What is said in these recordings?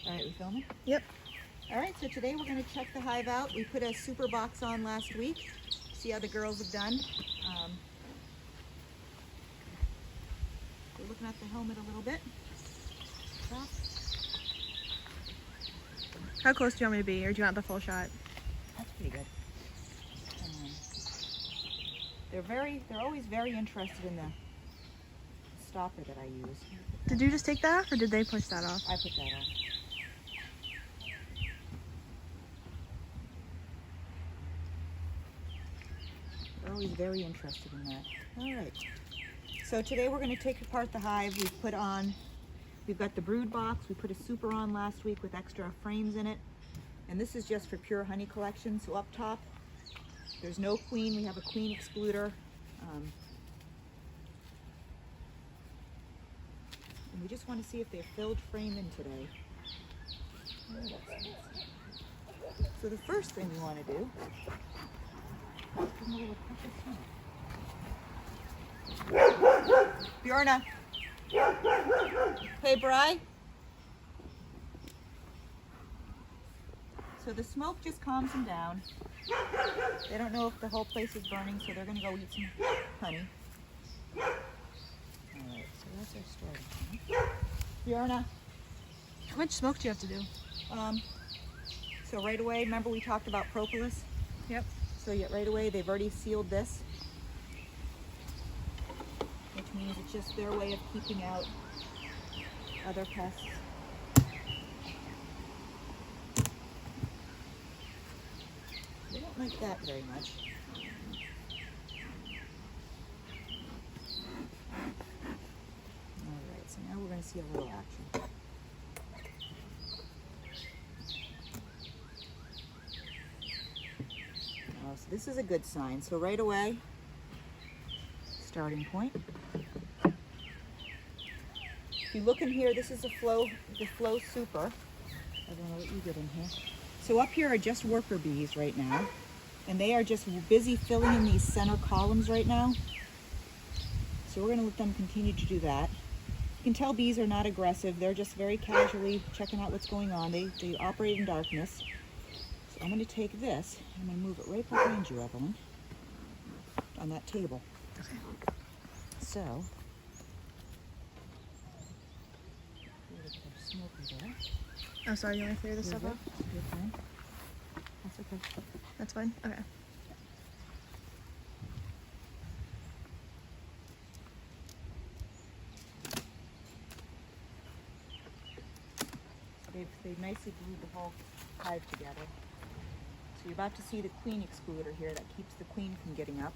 All right, we filming? Yep. All right, so today we're going to check the hive out. We put a super box on last week. See how the girls have done. We're looking at the helmet a little bit. How close do you want me to be, or do you want the full shot? That's pretty good. They're always very interested in the stopper that I use. Did you just take that off, or did they push that off? I put that on. They're always very interested in that. All right. So today we're going to take apart the hive. We've got the brood box. We put a super on last week with extra frames in it. And this is just for pure honey collection. So up top, there's no queen. We have a queen excluder. And we just want to see if they're filled frame in today. So the first thing we want to do, give them a little pepper smell. Bjorna. Hey, Bri. So the smoke just calms them down. They don't know if the whole place is burning, so they're going to go eat some honey. All right, so that's our starting point. Bjorna. How much smoke do you have to do? So right away, remember we talked about propolis? Yep. So yet right away, they've already sealed this, which means it's just their way of keeping out other pests. They don't like that very much. All right, so now we're going to see a little action. So this is a good sign. So right away, starting point. If you look in here, this is the flow super. I don't know what you get in here. So up here are just worker bees right now, and they are just busy filling in these center columns right now. So we're going to let them continue to do that. You can tell bees are not aggressive. They're just very casually checking out what's going on. They operate in darkness. So I'm going to take this, I'm going to move it right behind you, Evelyn, on that table. Okay. So, a little bit of smoke in there. Oh, sorry, you want me to clear this stuff You're off? good. You're fine. That's okay. That's fine? Okay. They've nicely glued the whole hive together. So you're about to see the queen excluder here that keeps the queen from getting up.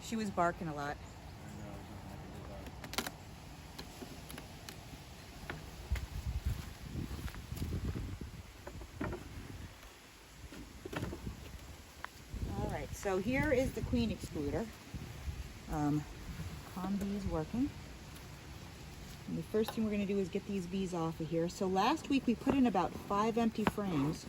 She was barking a lot. All right, so here is the queen excluder. Combi is working. And the first thing we're going to do is get these bees off of here. So last week we put in about 5 empty frames.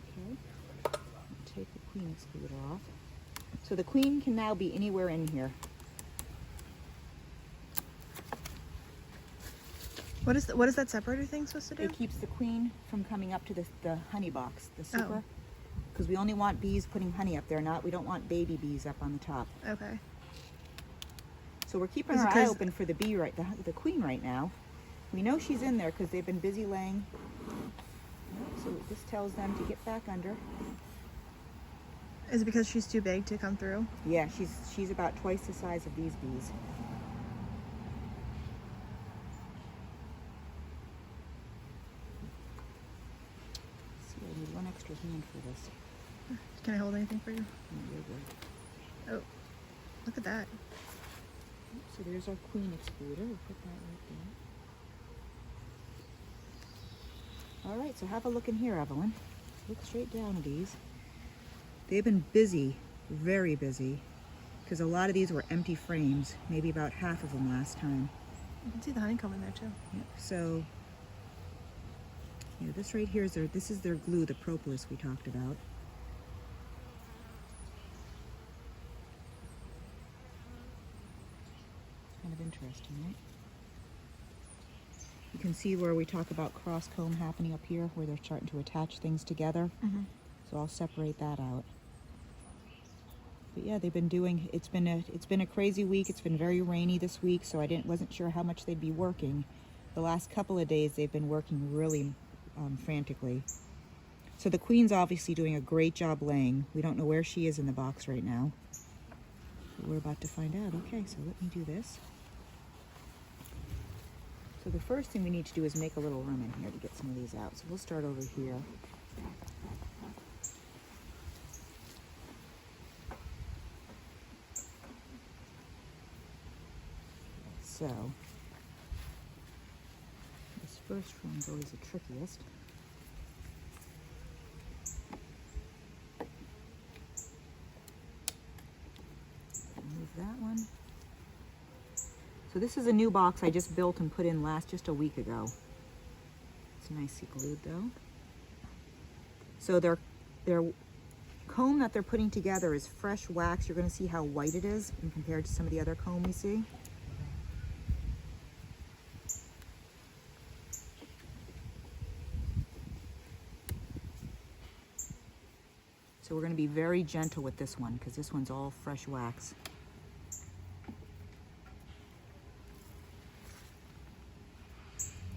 Okay. Take the queen excluder off. So the queen can now be anywhere in here. What is that separator thing supposed to do? It keeps the queen from coming up to the honey box, the super. Oh. Because we only want bees putting honey up there, we don't want baby bees up on the top. Okay. So we're keeping Is it our eye 'cause- open for the bee the queen right now. We know she's in there because they've been busy laying. So this tells them to get back under. Is it because she's too big to come through? Yeah, she's about twice the size of these bees. See, I need one extra hand for this. Can I hold anything for you? No, you're good. Oh, look at that. So there's our queen excluder. We'll put that right there. All right, so have a look in here, Evelyn. Look straight down at these. They've been busy, very busy, because a lot of these were empty frames, maybe about half of them last time. You can see the honeycomb in there too. Yep. So Yeah, this right here is this is their glue, the propolis we talked about. Kind of interesting, right? You can see where we talk about cross comb happening up here, where they're starting to attach things together. Mm-hmm. So I'll separate that out. But yeah, they've been doing. It's been a crazy week. It's been very rainy this week, so wasn't sure how much they'd be working. The last couple of days they've been working really frantically. So the queen's obviously doing a great job laying. We don't know where she is in the box right now, but we're about to find out. Okay, so let me do this. So the first thing we need to do is make a little room in here to get some of these out. So we'll start over here. So this first room's always the trickiest. Move that one. So this is a new box I just built and put in just a week ago. It's nicely glued though. So their comb that they're putting together is fresh wax. You're going to see how white it is in compared to some of the other comb we see. So we're going to be very gentle with this one because this one's all fresh wax.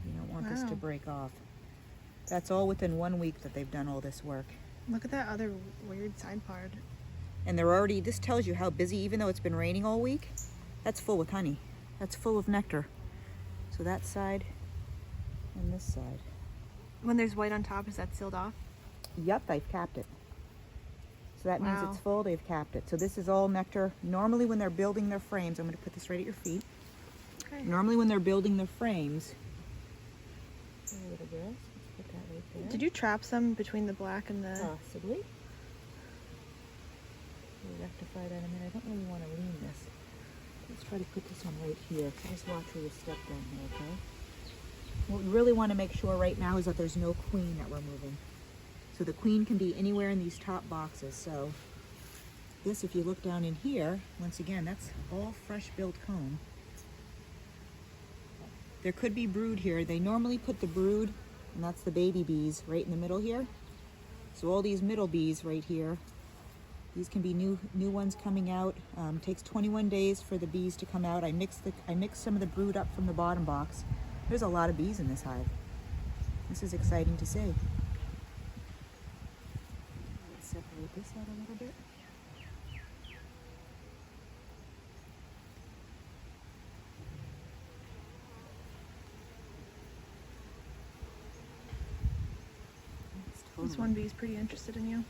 You don't want this to break off. That's all within 1 week that they've done all this work. Look at that other weird side part. And they're already, this tells you how busy, even though it's been raining all week, that's full with honey. That's full of nectar. So that side and this side. When there's white on top, is that sealed off? Yep, they've capped it. So that means Wow. it's full, they've capped it. So this is all nectar. Normally when they're building their frames, I'm going to put this right at your feet. Okay. Normally when they're building their frames, a little bit. Let's put that right there. Did you trap some between the black and the... Possibly. We'll rectify that in a minute. I don't really want to lean this. Let's try to put this one right here. Just watch where you step down here, okay? What we really want to make sure right now is that there's no queen that we're moving. So the queen can be anywhere in these top boxes. So this, if you look down in here, once again, that's all fresh built comb. There could be brood here. They normally put the brood, and that's the baby bees right in the middle here. So all these middle bees right here, these can be new ones coming out. Takes 21 days for the bees to come out. I mix some of the brood up from the bottom box. There's a lot of bees in this hive. This is exciting to see. Let's separate this out a little bit. This one bee's pretty interested in you.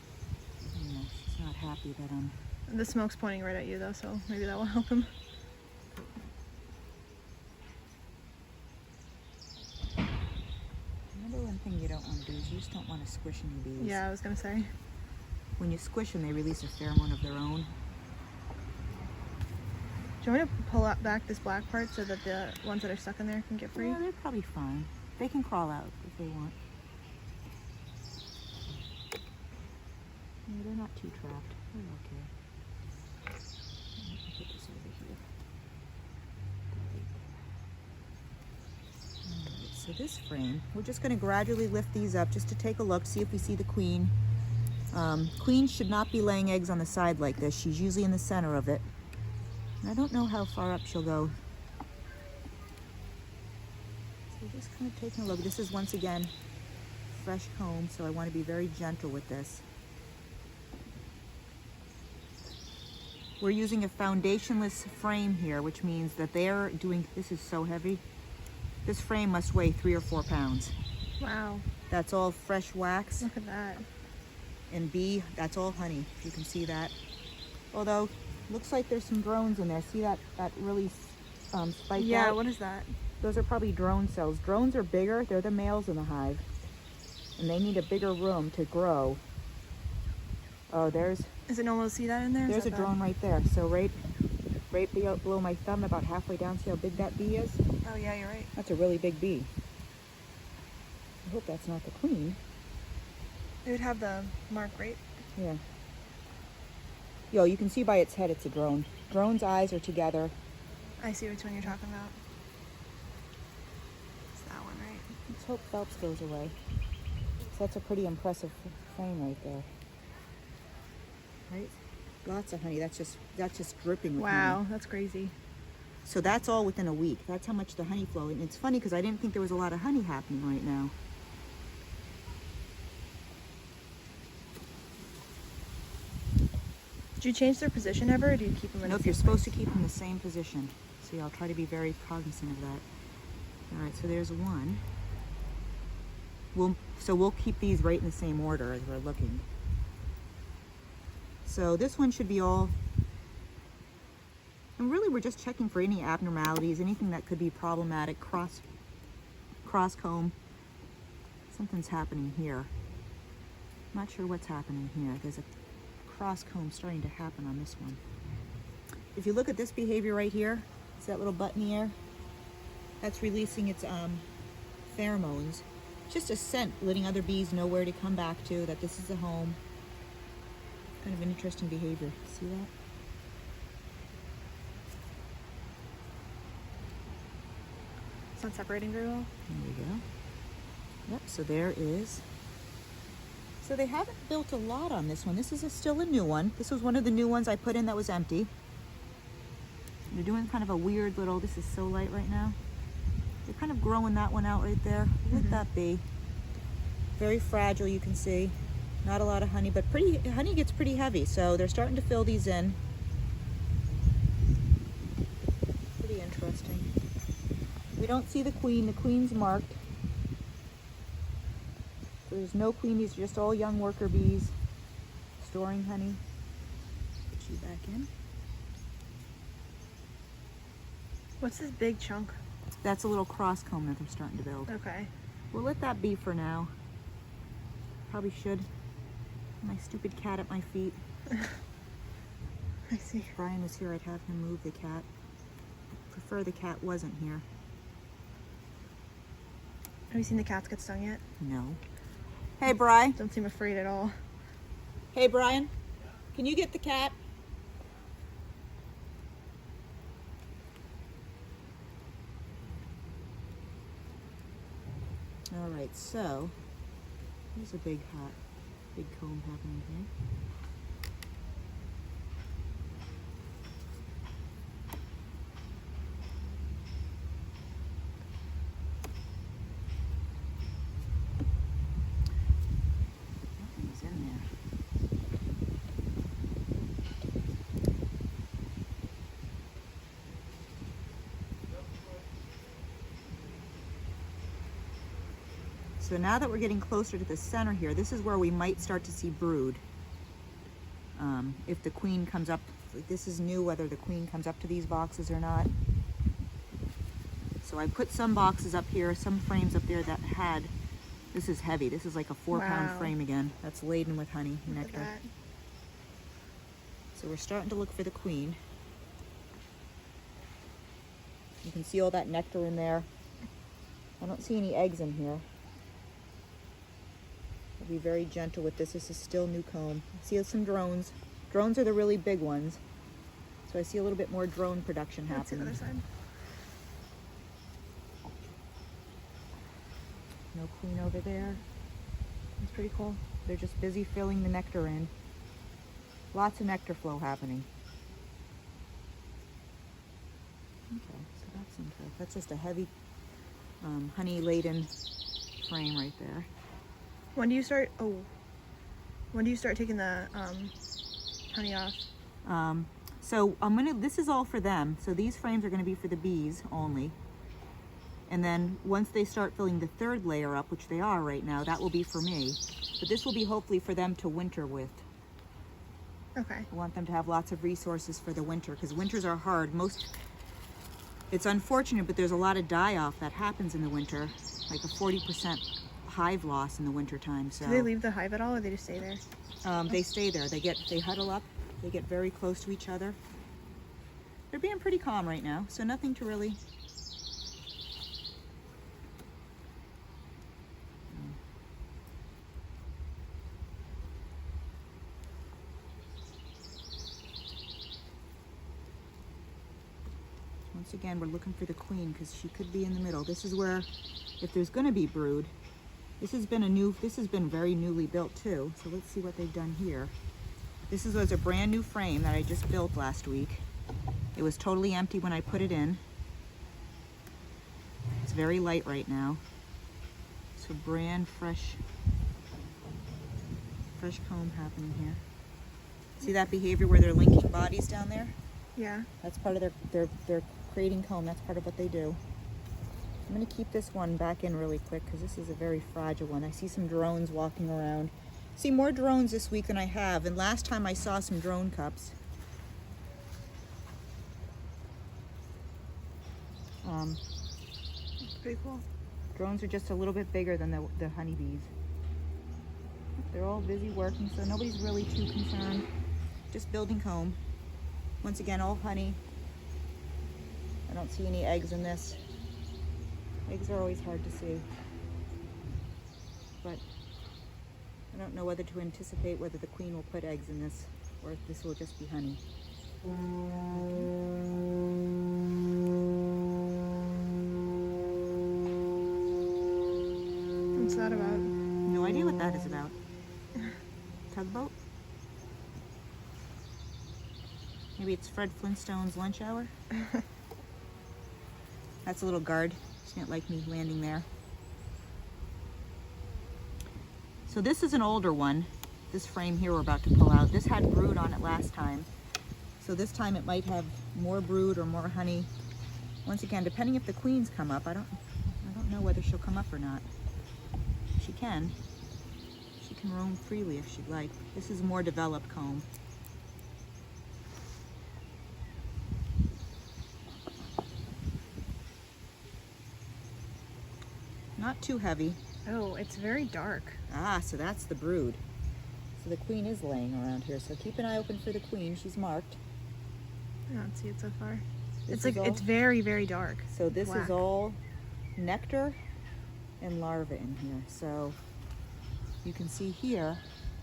Yeah, she's not happy that I'm... The smoke's pointing right at you though, so maybe that will help him. Number one thing you don't want to do is you just don't want to squish any bees. Yeah, I was gonna say. When you squish them, they release a pheromone of their own. Do you want me to pull out back this black part so that the ones that are stuck in there can get free? Yeah, they're probably fine. They can crawl out if they want. Yeah, they're not too trapped. They're okay. Let me put this over here. Alright, so this frame, we're just going to gradually lift these up just to take a look, see if we see the queen. Queen should not be laying eggs on the side like this. She's usually in the center of it. And I don't know how far up she'll go. So just kind of taking a look. This is once again fresh comb, so I want to be very gentle with this. We're using a foundationless frame here, which means that they're doing, this is so heavy. This frame must weigh 3 or 4 pounds. Wow. That's all fresh wax. Look at that. And bee, that's all honey, if you can see that. Although, looks like there's some drones in there. See that really spike Yeah, out? what is that? Those are probably drone cells. Drones are bigger. They're the males in the hive. And they need a bigger room to grow. Oh, Is it normal to see that in there? there's Is a that drone right there. So right below my thumb, about halfway down, see how big that bee is? Oh yeah, you're right. That's a really big bee. I hope that's not the queen. It would have the mark, right? Yeah. Yo, you can see by its head it's a drone. Drone's eyes are together. I see which one you're talking about. It's that one, right? Let's hope Phelps goes away. So that's a pretty impressive frame right there. Right? Lots of honey. That's just dripping with Wow, honey. that's crazy. So that's all within a week. That's how much the honey flow. And it's funny because I didn't think there was a lot of honey happening right now. Did you change their position ever, or do you keep them in Nope, the you're same supposed place? to keep them in the same position. See, I'll try to be very cognizant of that. All right, so there's one. We'll keep these right in the same order as we're looking. So this one should be all, and really we're just checking for any abnormalities, anything that could be problematic, cross comb. Something's happening here. I'm not sure what's happening here. There's a cross comb starting to happen on this one. If you look at this behavior right here, it's that little butt in the air. That's releasing its pheromones. Just a scent, letting other bees know where to come back to, that this is a home. Kind of an interesting behavior. See that? It's not separating very well. There we go. Yep, so there is. So they haven't built a lot on this one. This is still a new one. This was one of the new ones I put in that was empty. They're doing kind of a weird little, this is so light right now. They're kind of growing that one out right there. Let that be. Very fragile, you can see. Not a lot of honey, but honey gets pretty heavy, so they're starting to fill these in. Pretty interesting. We don't see the queen. The queen's marked. So there's no queen. These are just all young worker bees storing honey. Put you back in. What's this big chunk? That's a little cross comb that they're starting to build. Okay. We'll let that be for now. Probably should. My stupid cat at my feet. I see. If Brian was here, I'd have him move the cat. I prefer the cat wasn't here. Have you seen the cats get stung yet? No. Hey, Brian. Don't seem afraid at all. Hey, Brian. Can you get the cat? All right, so there's a big comb happening here. Nothing's in there. So now that we're getting closer to the center here, this is where we might start to see brood. If the queen comes up, this is new, whether the queen comes up to these boxes or not. So I put some boxes up here, some frames up there that had, this is heavy, this is like a 4-pound Wow. frame again, that's laden with honey and Look at nectar. that. So we're starting to look for the queen. You can see all that nectar in there. I don't see any eggs in here. I'll be very gentle with this. This is still new comb. I see some drones. Drones are the really big ones. So I see a little bit more drone production Let's see the happening. other side. No queen over there. That's pretty cool. They're just busy filling the nectar in. Lots of nectar flow happening. Okay, so that's interesting. That's just a heavy honey-laden frame right there. When do you start? Oh, when do you start taking the honey off? So this is all for them. So these frames are gonna be for the bees only. And then once they start filling the third layer up, which they are right now, that will be for me. But this will be hopefully for them to winter with. Okay. I want them to have lots of resources for the winter, because winters are hard. It's unfortunate, but there's a lot of die-off that happens in the winter, like a 40% hive loss in the winter time. So Do they leave the hive at all, or they just stay there? they stay there. They huddle up. They get very close to each other. They're being pretty calm right now, so nothing to really. Once again, we're looking for the queen because she could be in the middle. This is where, if there's going to be brood, this has been very newly built too. So let's see what they've done here. This was a brand new frame that I just built last week. It was totally empty when I put it in. It's very light right now. So brand fresh comb happening here. See that behavior where they're linking bodies down there? Yeah. That's part of their creating comb. That's part of what they do. I'm going to keep this one back in really quick because this is a very fragile one. I see some drones walking around. See more drones this week than I have, and last time I saw some drone cups. Pretty cool. Drones are just a little bit bigger than the honeybees. They're all busy working, so nobody's really too concerned. Just building comb. Once again, all honey. I don't see any eggs in this. Eggs are always hard to see. But I don't know whether to anticipate whether the queen will put eggs in this or if this will just be honey. What's that about? No idea what that is about. Tugboat? Maybe it's Fred Flintstone's lunch hour? That's a little guard. She didn't like me landing there. So this is an older one. This frame here we're about to pull out. This had brood on it last time. So this time it might have more brood or more honey. Once again, depending if the queens come up, I don't know whether she'll come up or not. She can. She can roam freely if she'd like. This is more developed comb. Not too heavy. Oh, it's very dark. Ah, so that's the brood. So the queen is laying around here. So keep an eye open for the queen. She's marked. I don't see it so far. It's very, very dark. So this Black. is all nectar and larvae in here. So you can see here,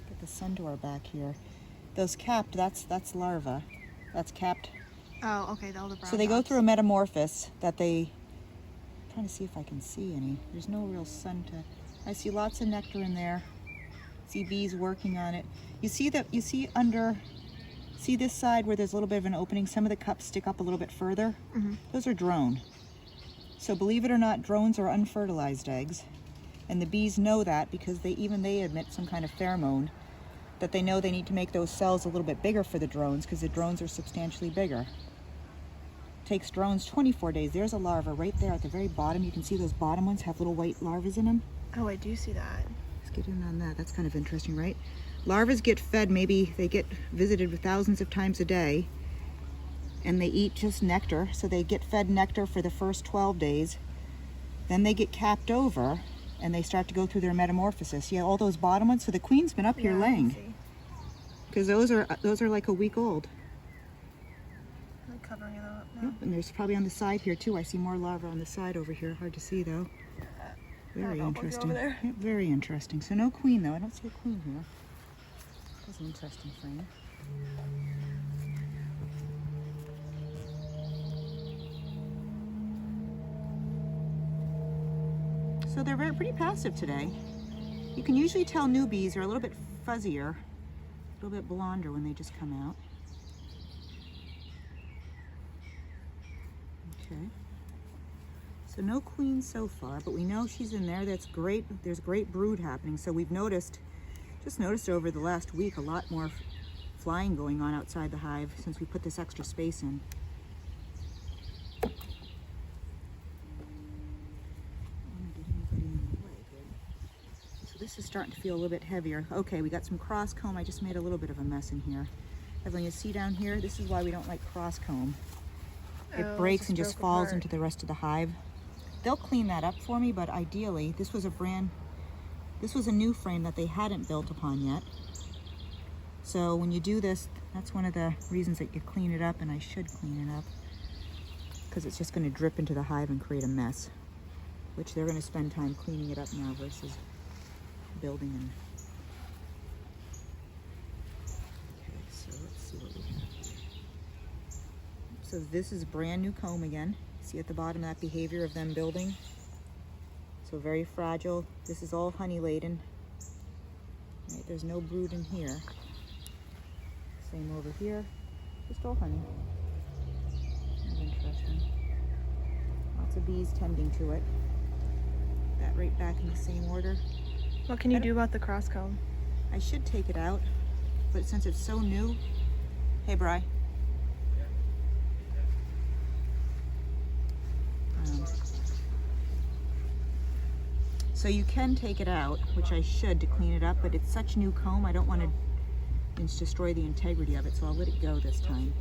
get the sun to our back here. Those capped, that's larva. That's capped. Oh, okay, all the brown So they go dots. through a metamorphosis that I'm trying to see if I can see any. There's no real sun to, I see lots of nectar in there. See bees working on it. You see this side where there's a little bit of an opening, some of the cups stick up a little bit further. Mm-hmm. Those are drone. So believe it or not, drones are unfertilized eggs. And the bees know that because they emit some kind of pheromone that they know they need to make those cells a little bit bigger for the drones because the drones are substantially bigger. Takes drones 24 days. There's a larva right there at the very bottom. You can see those bottom ones have little white larvae in them. Oh, I do see that. Let's get in on that. That's kind of interesting, right? Larvae get fed, maybe they get visited thousands of times a day, and they eat just nectar. So they get fed nectar for the first 12 days. Then they get capped over, and they start to go through their metamorphosis. Yeah, all those bottom ones. So the queen's been up here Yeah, I laying, see. because those are like a week old. I'm covering it up now. Yep, and there's probably on the side here too. I see more larvae on the side over here. Hard to see though. Very I'll go interesting. over there. Yep, very interesting. So no queen though. I don't see a queen here. That's an interesting frame. So they're pretty passive today. You can usually tell newbies are a little bit fuzzier, a little bit blonder when they just come out. Okay. So no queen so far, but we know she's in there. That's great. There's great brood happening. So we've just noticed over the last week, a lot more flying going on outside the hive since we put this extra space in. So this is starting to feel a little bit heavier. Okay, we got some cross comb. I just made a little bit of a mess in here. Evelyn, you see down here? This is why we don't like cross comb. It Oh, breaks and just broke falls apart. into the rest of the hive. They'll clean that up for me, but ideally, this was a new frame that they hadn't built upon yet. So when you do this, that's one of the reasons that you clean it up, and I should clean it up, because it's just going to drip into the hive and create a mess, which they're going to spend time cleaning it up now versus building and... Okay, so let's see what we have here. Oops. So this is brand new comb again. See at the bottom that behavior of them building? So very fragile. This is all honey laden. Right, there's no brood in here. Same over here, just all honey. That's interesting. Lots of bees tending to it. That right back in the same order. What can you do about the cross comb? I should take it out, but since it's so new, hey Bri. So you can take it out, which I should to clean it up, but it's such new comb, I don't want to destroy the integrity of it, so I'll let it go this time.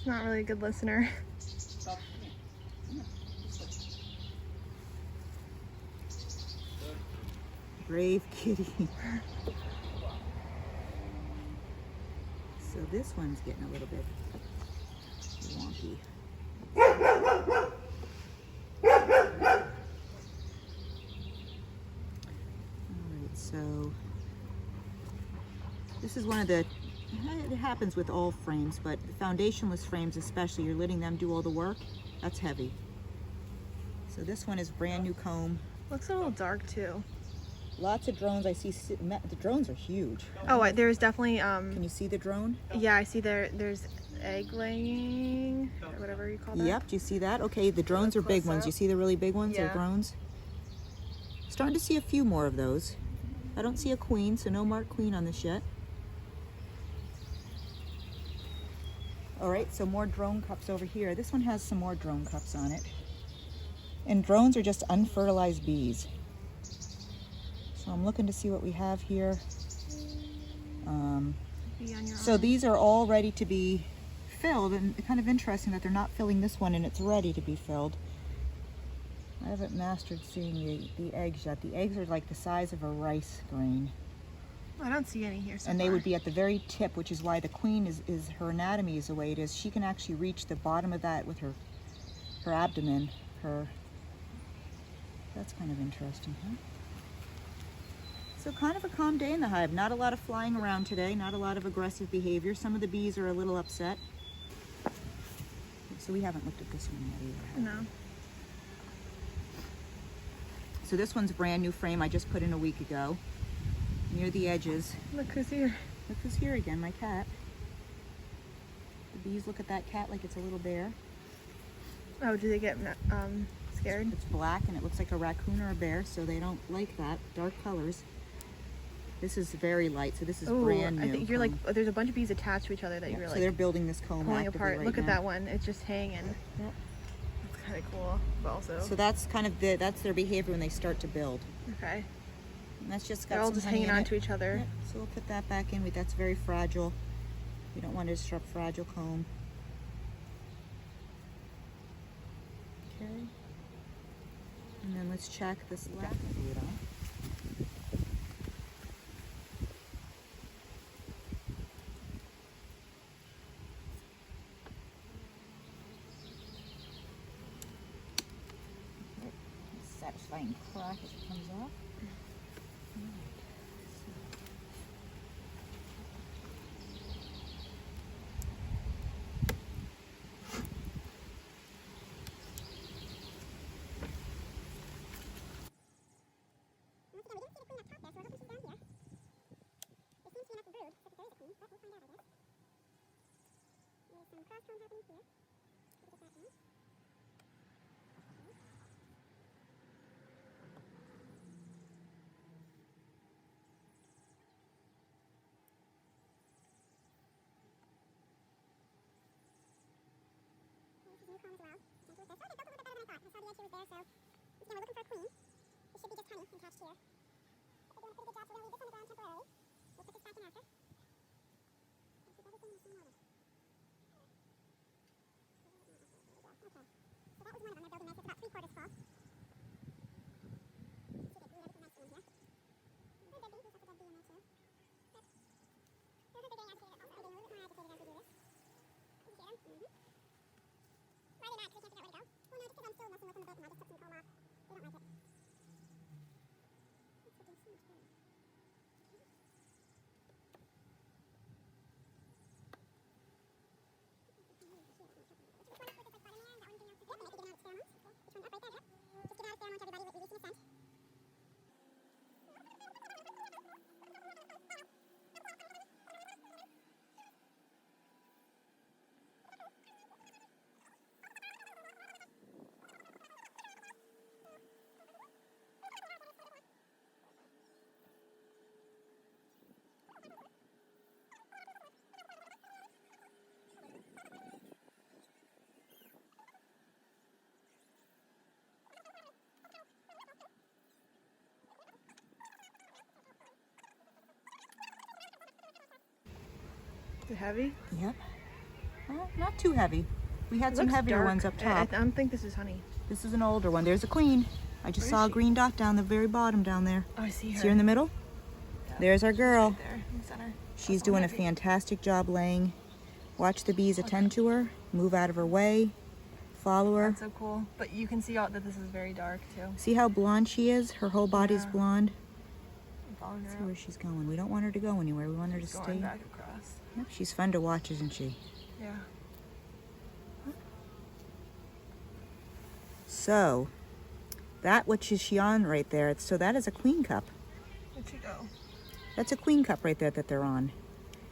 Not really a good listener. Brave kitty. So this one's getting a little bit wonky. Alright, so this is one of the, it happens with all frames, but the foundationless frames especially, you're letting them do all the work. That's heavy. So this one is brand new comb. Looks a little dark too. Lots of drones I see. The drones are huge. Oh, there's definitely Can you see the drone? yeah, I see there's egg laying or whatever you call that. Yep, do you see that? Okay, the drones are big ones. You see the really big ones? Yeah. They're drones. Starting to see a few more of those. I don't see a queen, so no marked queen on this yet. All right, so more drone cups over here. This one has some more drone cups on it. And drones are just unfertilized bees. So I'm looking to see what we have here. So these are all ready to be filled, and kind of interesting that they're not filling this one and it's ready to be filled. I haven't mastered seeing the eggs yet. The eggs are like the size of a rice grain. I don't see any here so And they far. would be at the very tip, which is why the queen is her anatomy is the way it is. She can actually reach the bottom of that with her abdomen. That's kind of interesting, huh? So kind of a calm day in the hive. Not a lot of flying around today, not a lot of aggressive behavior. Some of the bees are a little upset. So we haven't looked at this one yet either. No. So this one's a brand new frame I just put in a week ago. Near the edges. Look who's here. Look who's here again, my cat. The bees look at that cat like it's a little bear. Oh, do they get scared? It's black and it looks like a raccoon or a bear, so they don't like that. Dark colors. This is very light, so this is brand new. I think you're like, there's a bunch of bees attached to each other that you're so like they're building this comb pulling actively apart. right Look now. at that one. It's just hanging. Yep. It's kind of cool, but also. So that's kind of that's their behavior when they start to build. Okay. And that's just got They're all some just honey hanging in on it. to each other. Yep. So we'll put that back in. That's very fragile. You don't want to disrupt fragile comb. Okay. And then let's check this last fluid on. Satisfying crack as it comes off. it heavy? Yep. Well, not too heavy. We had It some looks heavier dark. ones up top. I don't think this is honey. This is an older one. There's a queen. I just Where saw is a she? green dot down the very bottom down there. Oh, I see her. See her in the middle? Yeah, There's our she's girl. right there in the center. She's That's one doing a heavy. fantastic job laying. Watch the bees attend to her, move out of her way, follow her. That's so cool. But you can see that this is very dark too. See how blonde she is? Her whole body's Yeah. blonde. I'm following her See out. where she's going. We don't want her to go anywhere. We want her to She's stay. going back across. Yep, she's fun to watch, isn't she? Yeah. So, that which is she on right there, so that is a queen cup. Where'd she go? That's a queen cup right there that they're on.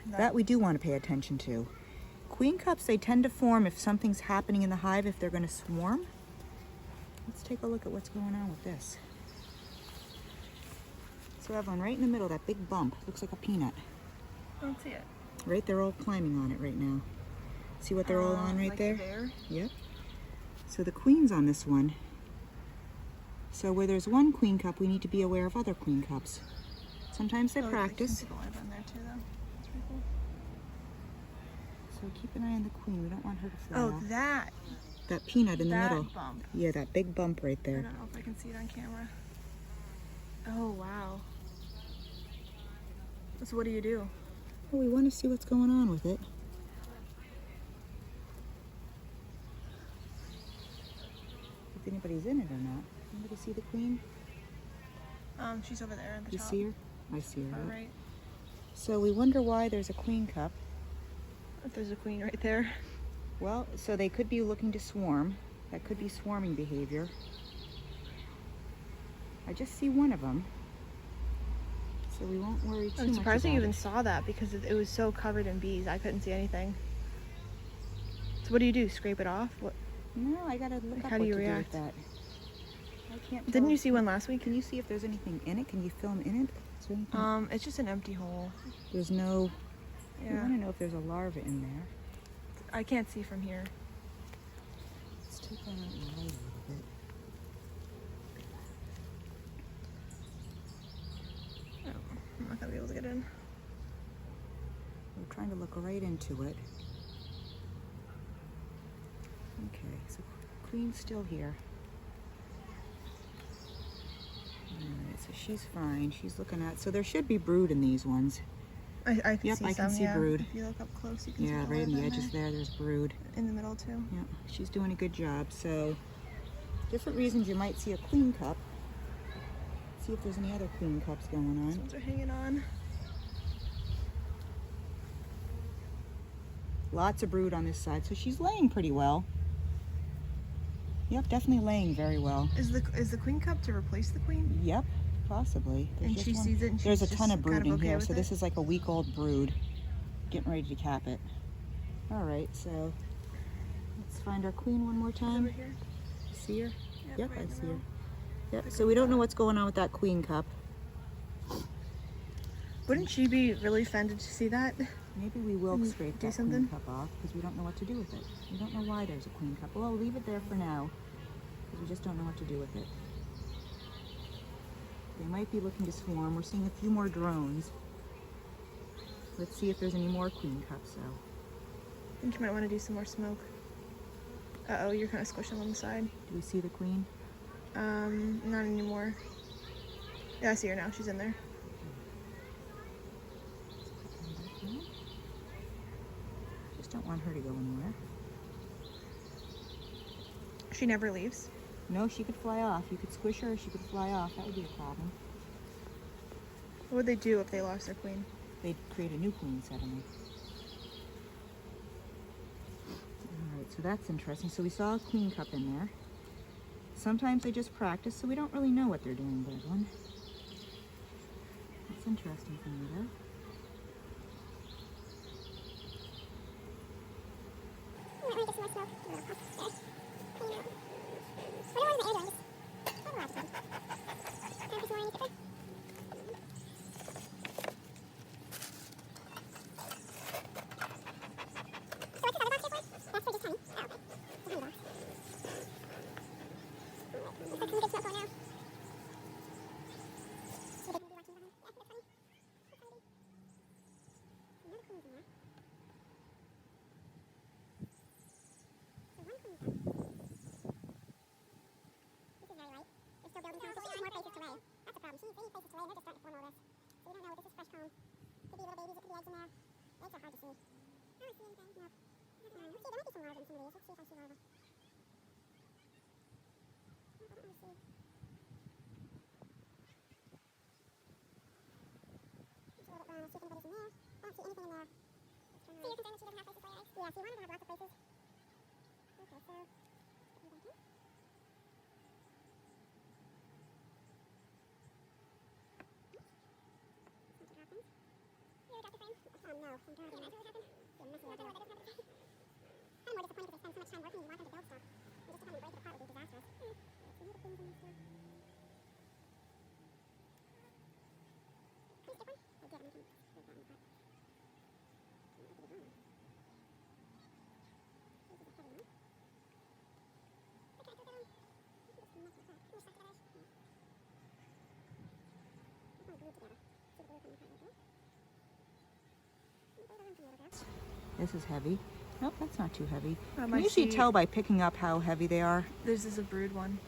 That we do want to pay attention to. Queen cups, they tend to form if something's happening in the hive, if they're going to swarm. Let's take a look at what's going on with this. So Evelyn, right in the middle, that big bump, looks like a peanut. I don't see it. Right, they're all climbing on it right now. See what they're all on right like there? Yep. So the queen's on this one. So where there's one queen cup, we need to be aware of other queen cups. Sometimes they Oh, practice. You can see the live on there too, though. That's pretty cool. So keep an eye on the queen. We don't want her to fly Oh, off. that That peanut in the that middle. bump. Yeah, that big bump right I there. don't know if I can see it on camera. Oh wow. So what do you do? Well, we want to see what's going on with it. If anybody's in it or not. Anybody see the queen? She's over there at the You top. see her? I see her. All Yep. right. So we wonder why there's a queen cup. If there's a queen right there. Well, so they could be looking to swarm. That could be swarming behavior. I just see one of them. So we won't worry too I'm much surprised you about even it. saw that because it was so covered in bees. I couldn't see anything. So what do? Scrape it off? What? No, I gotta look Like, up how what do you to react? do with that. I can't Didn't tell. you see one last week? Can you see if there's anything in it? Can you film in it? Is there anything? It's just an empty hole. There's no. We Yeah. want to know if there's a larva in there. I can't see from here. Let's take that out and light a little bit. Oh, I'm not gonna be able to get in. We're trying to look right into it. Okay, so queen's still here. Alright, so she's fine. She's looking at. So there should be brood in these ones. I can Yep, see I can some, see yeah. brood. If you look up close, you can Yeah, see the right in the larva edges there, there's brood. In the middle too. Yeah, she's doing a good job. So, different reasons you might see a queen cup. See if there's any other queen cups going These on. ones are hanging on. Lots of brood on this side, so she's laying pretty well. Yep, definitely laying very well. Is the queen cup to replace the queen? Yep, possibly. There's And just she one- sees it and There's a she's ton just of brood kind of in okay here, with so this it? is like a week-old brood. Getting ready to cap it. All right, so let's find our queen one more Over time. here. See her? Yep, right I in the see her. middle. Yep, so we don't know what's going on with that queen cup. Wouldn't she be really offended to see that? Maybe we will And scrape do that something? queen cup off because we don't know what to do with it. We don't know why there's a queen cup. Well, I'll leave it there for now because we just don't know what to do with it. They might be looking to swarm. We're seeing a few more drones. Let's see if there's any more queen cups though. I think you might want to do some more smoke. Uh-oh, you're kind of squishing on the side. Do we see the queen? Not anymore. Yeah, I see her now. She's in there. Just don't want her to go anywhere. She never leaves. No, she could fly off. You could squish her, she could fly off. That would be a problem. What would they do if they lost their queen? They'd create a new queen suddenly. Alright, so that's interesting. So we saw a queen cup in there. Sometimes they just practice, so we don't really know what they're doing, that one. That's interesting for me, though. This is very light. They're still building combs. So she needs more places to lay. That's a problem. She needs places to lay, and they're just starting to form all this. So we don't know. This is fresh comb. Could be little babies. It could be eggs in there. Eggs are hard to see. I don't see anything. No. Let's see, there might be some larvae in some of these. Let's see if I see larvae. I don't really see. It's a little bit brown. Let's see if anybody's in there. I don't see anything in there. So you're concerned that she doesn't have places to lay eggs? Yeah, she wanted to have lots of places. Okay, so put them back in. That's what happens. You ever dropped a frame? No, I'm dropping it. Can you imagine what happened? Yeah, messy like that. I'm more disappointed because they spend so much time working and you want them to build stuff. And just to have them break it apart would be disastrous. There's some little things in this stuff. Can you stick one? Oh, good. I'm going to break that one apart. This is a heavy one. Okay, I threw that on. This is messy apart. Can you stuck together? Yeah. It's not glued together. See the glue coming apart right there? This is heavy. Nope, that's not too heavy. I Can you usually tell by picking up how heavy they are? This is a brood one.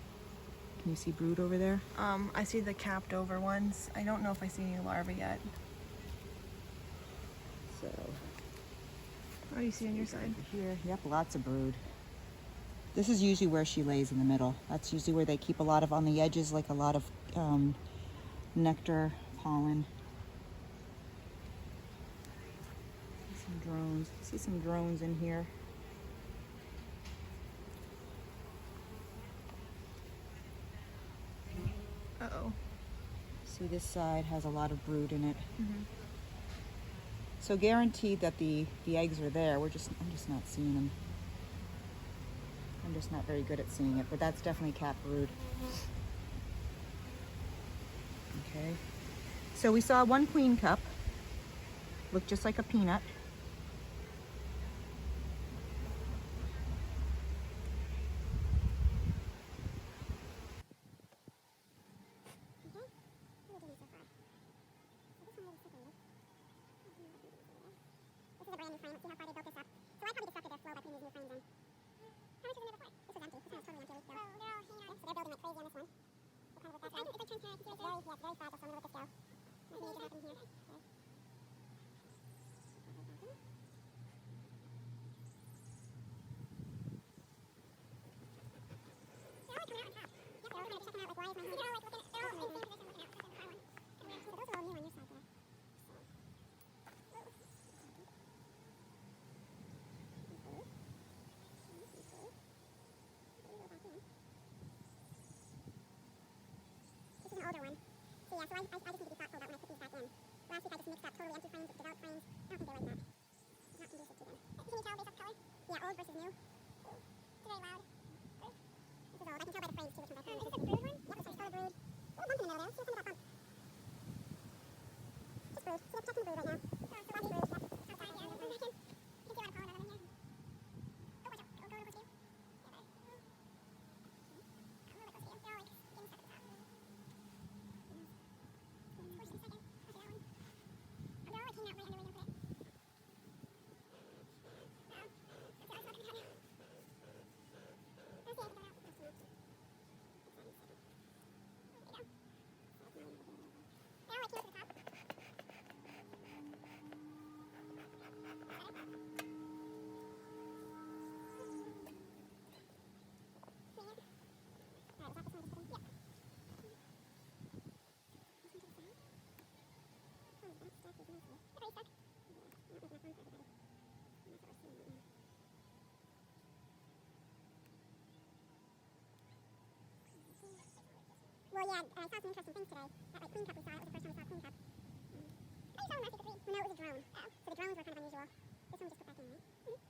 Can you see brood over there? I see the capped over ones. I don't know if I see any larvae yet. So Oh, you see on your side. here, yep, lots of brood. This is usually where she lays in the middle. That's usually where they keep a lot of on the edges, like a lot of nectar, pollen. Some drones. See some drones in here. Uh-oh. See, this side has a lot of brood in it. Mm-hmm. So guaranteed that the eggs are there. I'm just not seeing them. I'm just not very good at seeing it, but that's definitely cat brood. Okay. So we saw one queen cup. Looked just like a peanut. This is a brand new frame. Let's see how far they built this up. So I probably disrupted their flow by putting these new frames in. How much was in there before? This was empty. This one was totally empty a week ago. They're all hanging on. So they're building like crazy on this one. We'll kind of let that go. It's like transparent. It's very, yeah, it's very fragile, so I'm going to let this go. Nothing major happening here. Okay. They're all coming out on top. Yep, they're all kind of checking out like, why is my hand? They're all like looking at, they're all in the same position looking out. That's the far one. So those are all new on your side there. This is an older one. So yeah, so I just need to be thoughtful about when I put these back in. Last week I just mixed up totally empty frames with developed frames. I don't think they like that. It's not conducive to them. Can you tell based off color? Yeah, old versus new. It's very loud. This is old. I can tell by the frames too which ones I found. Is this a brood one? Yep, this one's still a brood. Oh, a bump in the middle there. See what's under that bump. Just brood. See, it's checking the brood right now. So lots of brood. Yep. Outside, yeah. You can see a lot of pollen out of them here. Oh, watch out. Go over close to you. Yeah, there. I'm a little bit close to you. They're all like getting stuck at the top. Squish in a second. Watch that one. Oh, they're all like hanging out right under where you put it. It's not coming out now. There's the egg going out. That's too much. There we go. They're all like here to the top. Well, yeah, I saw some interesting things today. That like queen cup we saw, it was the first time we saw a queen cup. I saw one last week or 3. Well, no, it was a drone. Oh. So the drones were kind of unusual. This one we just put back in, right? Mm-hmm.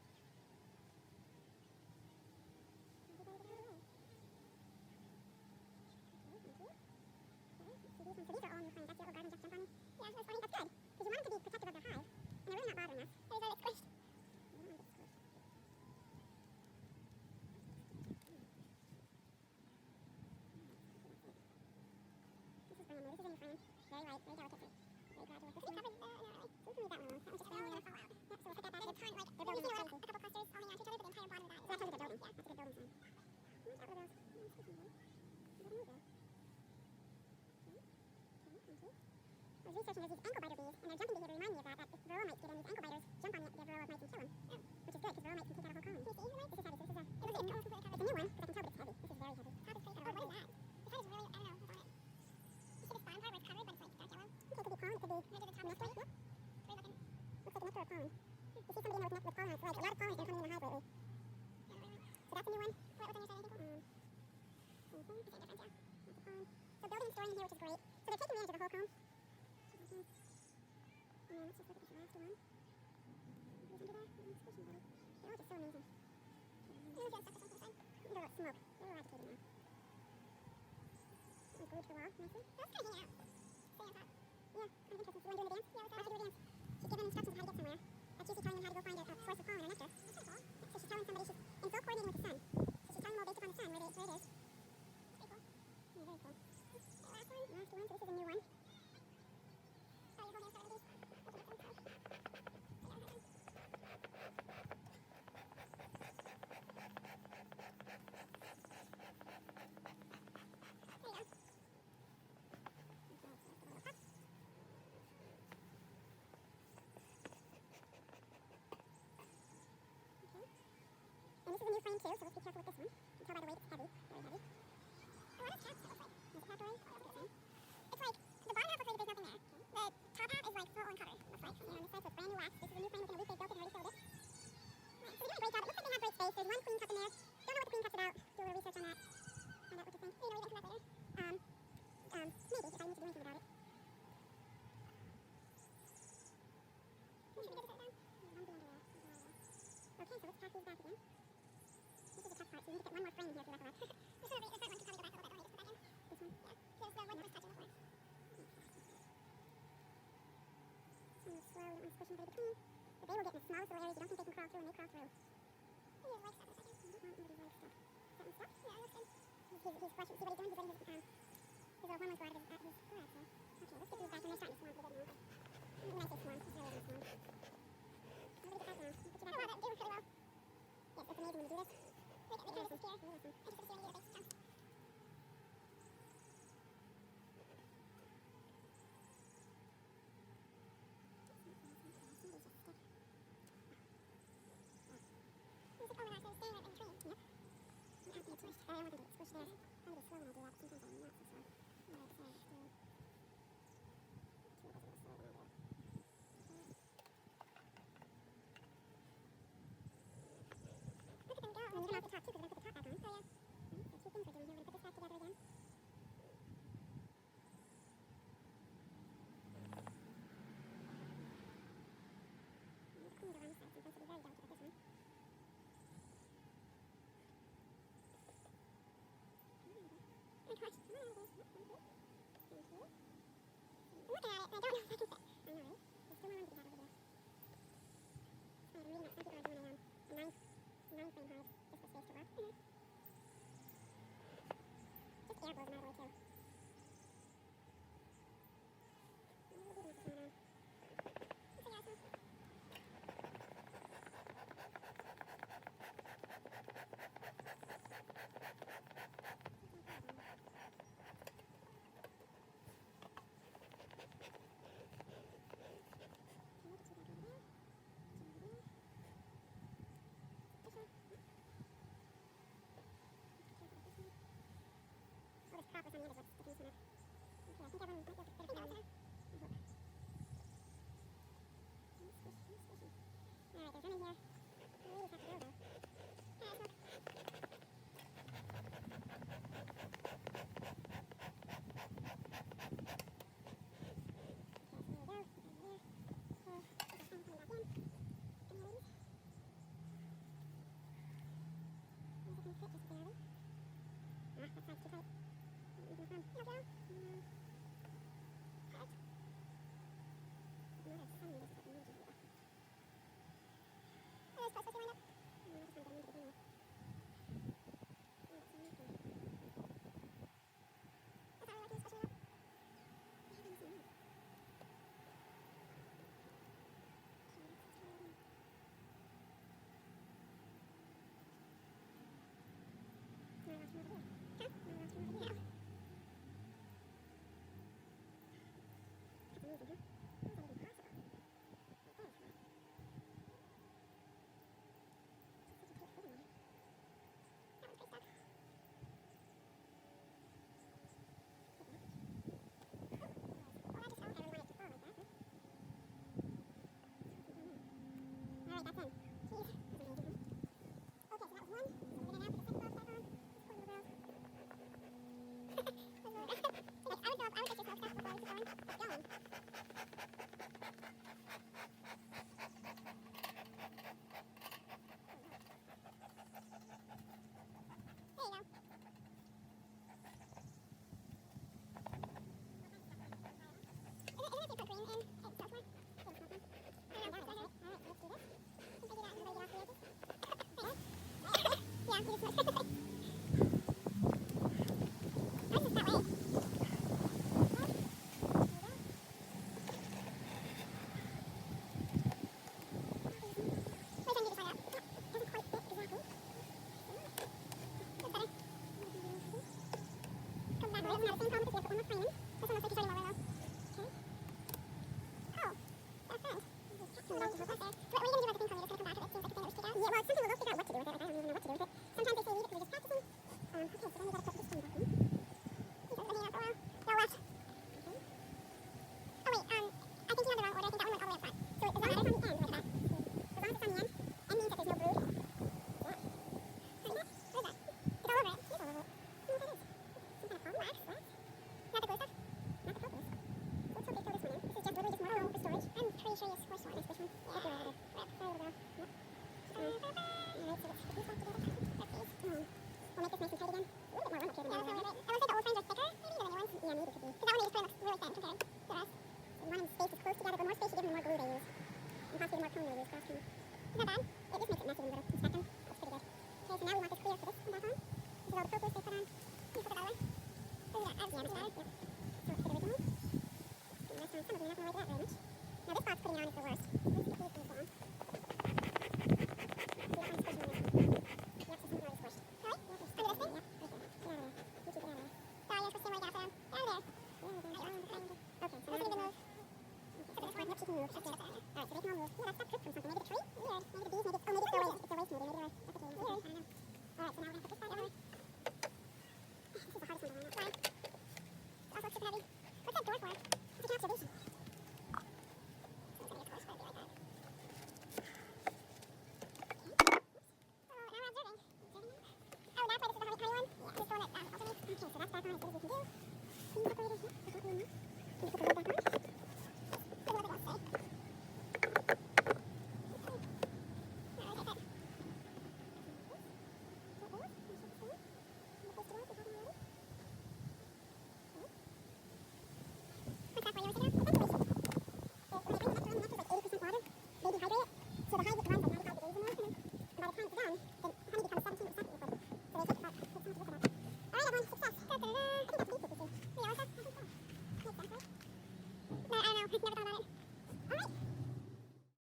So these are all new frames. That's the little garden just jumped on me. Yeah, that's funny. That's good. Because you want them to be protective of their hive. And they're really not bothering us. There's all it's squished. You don't want to get squished. This is brand new. This is a new frame. Very light, very delicate too. Very gradual. This is covered, not really. So we can leave that one alone. That one's just really gonna fall out. Yep, so we'll put that back. There's a ton, like, they're building a couple clusters all hanging on to each other, but the entire bottom of that. So that tells you they're building. Yeah, that's a good building sign. Let's get rid of those. Is that a new though? I was researching these ankle biter bees, and their jumping behavior reminded me of that if varroa mites get in, these ankle biters jump on the varroa mites and kill them. Oh. Which is good, because varroa mites can take out a whole colony. Can you see the mites? This is heavy. So this is a, it's a new one, because I can tell, but it's heavy. This is very heavy. Top is pretty, what is that? The head is really, I don't know, what's on it? You see the spawn part where it's covered, but it's like dark yellow? Okay, it could be pollen, it could be, maybe the top nectar? Yep. Very looking. Looks like nectar or pollen. You see somebody in there with pollen on its leg. A lot of pollen's been coming in the hive lately. So that's a new one. What was on your side, I think? Same difference, yeah. That's the pollen. So building and storing in here, which is great. So they're taking advantage of the whole comb. And then let's just look at this last one. Who's under there? Squishy buddy. They're all just so amazing. And there's the other stuff that's on the side. They're like smoke. They're agitated now. That one's glued to the wall, nicely. That's kind of hanging out. Stay on top. Yeah, kind of interesting. So you want to do the dance? Yeah, why don't you do a dance? She's given instructions on how to get somewhere. She's telling them how to go find a source of pollen or nectar. That's kind of cool. So she's telling somebody and so coordinating with the sun. So she's telling them all based upon the sun where it is. That's pretty cool. Yeah, very cool. Okay, last one. Last one. So this is a new one. Oh, you're holding a these. And this is a new frame too, so let's be careful with this one. You can tell by the weight it's heavy, very heavy. A lot of caps, it looks like. Is it capped already? Oh, that's good. It's like, the bottom half looks like there's nothing there. The top half is like full and covered, looks like. You know, on this side, so it's brand new wax. This is a new frame within a week they built it and already filled it. So they're doing a great job. It looks like they have great space. There's one queen cup in there. Don't know what the queen cup's about. Do a little research on that. Find out what you think. You know, we can come back later. Maybe, if I need to do anything about it. Should we get this down? Okay, so let's pack these back again. This is the tough part, so you need to get one more frame here to recollect. This one, the front one can probably go back a little bit. Don't we just put that in? This one? Yeah. Here's the one that was touching before. So I'm slow, don't want to squish anybody between. But they will get in the smallest little areas you don't think they can crawl through, and they crawl through. Here's leg stuff in a second. I don't want anybody's leg stuff. Is that one stuck? Yeah, it looks good. He's flushing. See what he's doing? He's letting his little hormones go out of his thorax there. Okay, let's get these back, and they're starting to swarm pretty good now. When I say swarm, it's really going to swarm. Everybody get back now. Put you back. I love it. Doing pretty well. Yes, it's amazing when you do this. Look at this here. I just put the steering gear base. Jump. Music, oh, we're actually staying right in the tree. Yep. I'm happy it's squished. I want to get it squished there. I'm going to be slow when I do that, but sometimes I'm not so slow. I'm not excited. Too slow when I do it. Look at them go. And then you're going to have the top too, because we're going to put the top back on. Oh, yeah. So two things we're doing here. We're going to put this back together again. And the queens are on this side, so it's going to be very delicate with this one. Oh my gosh, come on, Alice. Thank you. I'm looking at it, and I don't know if I can fit. I know, right? There's still more room to be had over there. I'm reading that some people are doing a 9 frame hive, just for space to work. Just air blows them out of the way too. We'll do this one on. That's awesome. Oh, this crop was on the end of what's sticking this one up. Okay, I think everyone might be able to fit it down there. I hope. Squishy. Alright, there's one in here. The ladies have to go though. Ah, look. That side's too tight. You'll go. Cut. Not as sunny as it needs to be. Oh, there's supposed to wind up. I just want to get into the beginning. That's amazing. That's how we like this, pushing it up. I haven't seen it. Okay, so that's back on as good as we can do. Clean separator here. Can you put the lid back on?